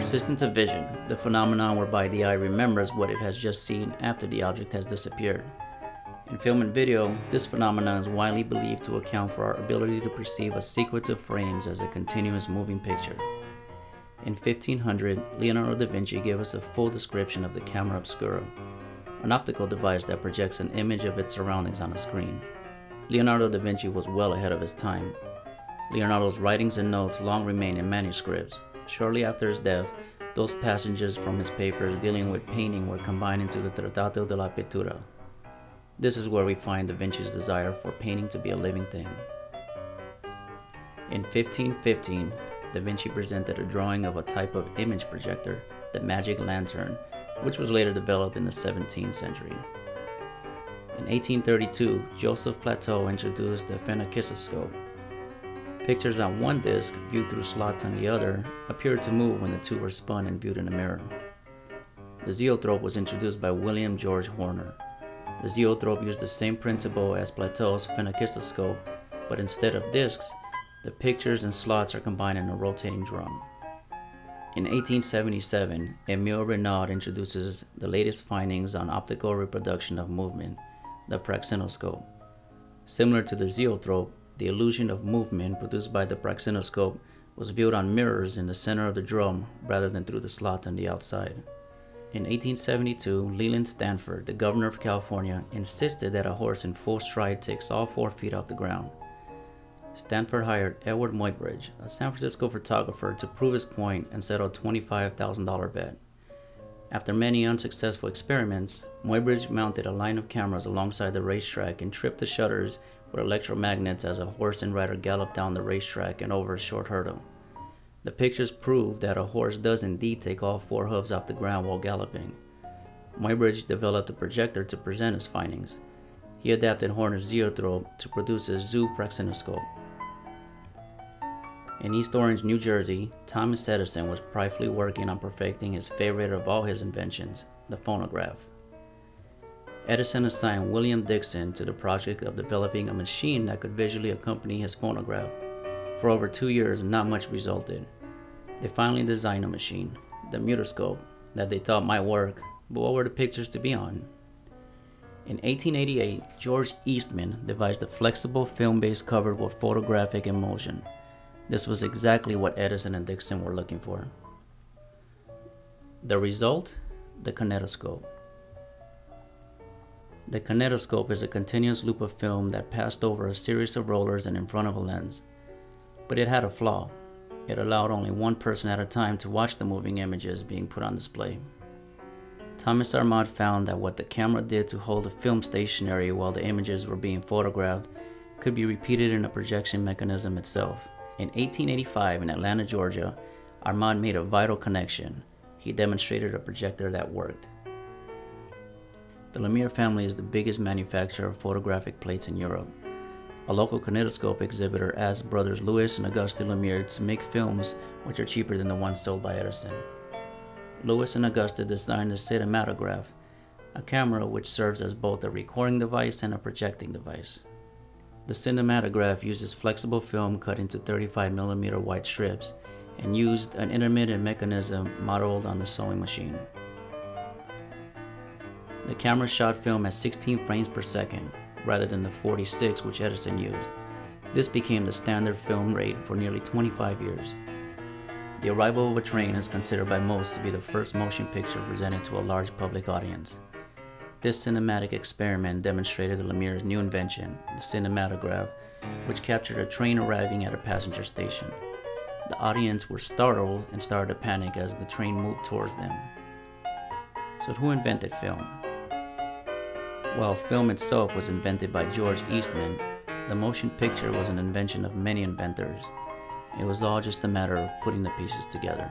Persistence of vision, the phenomenon whereby the eye remembers what it has just seen after the object has disappeared. In film and video, this phenomenon is widely believed to account for our ability to perceive a sequence of frames as a continuous moving picture. In 1500, Leonardo Da Vinci gave us a full description of the camera obscura, an optical device that projects an image of its surroundings on a screen. Leonardo da Vinci was well ahead of his time. Leonardo's writings and notes long remain in manuscripts. Shortly after his death, those passages from his papers dealing with painting were combined into the Trattato della Pittura. This is where we find Da Vinci's desire for painting to be a living thing. In 1515, Da Vinci presented a drawing of a type of image projector, the magic lantern, which was later developed in the 17th century. In 1832, Joseph Plateau introduced the Kinetoscope. Pictures on one disc, viewed through slots on the other, appeared to move when the two were spun and viewed in a mirror. The zoetrope was introduced by William George Horner. The zoetrope used the same principle as Plateau's Kinetoscope, but instead of discs, the pictures and slots are combined in a rotating drum. In 1877, Émile Reynaud introduces the latest findings on optical reproduction of movement, the praxinoscope. Similar to the zoetrope, the illusion of movement produced by the praxinoscope was viewed on mirrors in the center of the drum rather than through the slot on the outside. In 1872, Leland Stanford, the governor of California, insisted that a horse in full stride takes all 4 feet off the ground. Stanford hired Edward Muybridge, a San Francisco photographer, to prove his point and settled a $25,000 bet. After many unsuccessful experiments, Muybridge mounted a line of cameras alongside the racetrack and tripped the shutters with electromagnets as a horse and rider galloped down the racetrack and over a short hurdle. The pictures proved that a horse does indeed take all 4 hooves off the ground while galloping. Muybridge developed a projector to present his findings. He adapted Horner's zoetrope to produce his zoo praxinoscope. In East Orange, New Jersey, Thomas Edison was pridefully working on perfecting his favorite of all his inventions, the phonograph. Edison assigned William Dixon to the project of developing a machine that could visually accompany his phonograph. For over 2 years, not much resulted. They finally designed a machine, the mutoscope, that they thought might work, but what were the pictures to be on? In 1888, George Eastman devised a flexible film base covered with photographic emulsion. This was exactly what Edison and Dixon were looking for. The result? The kinetoscope. The kinetoscope is a continuous loop of film that passed over a series of rollers and in front of a lens. But it had a flaw. It allowed only one person at a time to watch the moving images being put on display. Thomas Armand found that what the camera did to hold the film stationary while the images were being photographed could be repeated in the projection mechanism itself. In 1885 in Atlanta, Georgia, Armand made a vital connection. He demonstrated a projector that worked. The Lumiere family is the biggest manufacturer of photographic plates in Europe. A local kinetoscope exhibitor asked brothers Louis and Auguste Lumiere to make films which are cheaper than the ones sold by Edison. Louis and Auguste designed the Cinematograph, a camera which serves as both a recording device and a projecting device. The Cinematograph uses flexible film cut into 35mm wide strips and used an intermittent mechanism modeled on the sewing machine. The camera shot film at 16 frames per second, rather than the 46 which Edison used. This became the standard film rate for nearly 25 years. The Arrival of a Train is considered by most to be the first motion picture presented to a large public audience. This cinematic experiment demonstrated the Lumiere's new invention, the Cinematograph, which captured a train arriving at a passenger station. The audience were startled and started to panic as the train moved towards them. So who invented film? While film itself was invented by George Eastman, the motion picture was an invention of many inventors. It was all just a matter of putting the pieces together.